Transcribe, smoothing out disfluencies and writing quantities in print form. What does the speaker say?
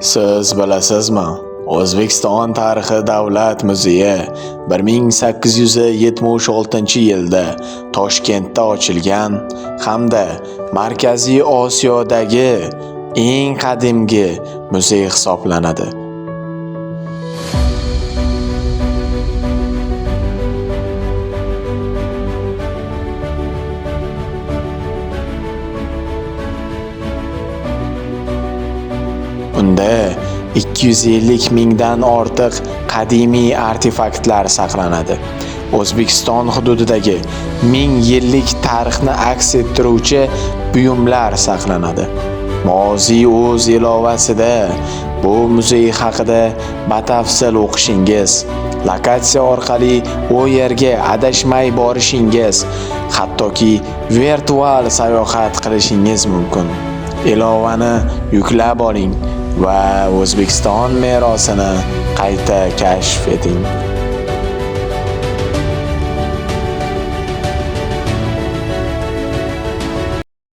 Siz bilasizmi? O'zbekiston tarixi davlat muzeyi 1876-yilda Toshkentda ochilgan hamda Markaziy Osiyodagi eng qadimgi muzey hisoblanadi. Unda 250 mingdan ortiq qadimiy artefaktlar saqlanadi. O'zbekiston hududidagi 1000 yillik tarixni aks ettiruvchi buyumlar saqlanadi. Moziy o'z ilovasida bu muzey haqida batafsil o'qishingiz, lokatsiya orqali u yerga adashmay borishingiz, hattoki virtual sayohat qilishingiz mumkin. Ilovani yuklab oling va O'zbekiston merosini qayta kashf eting.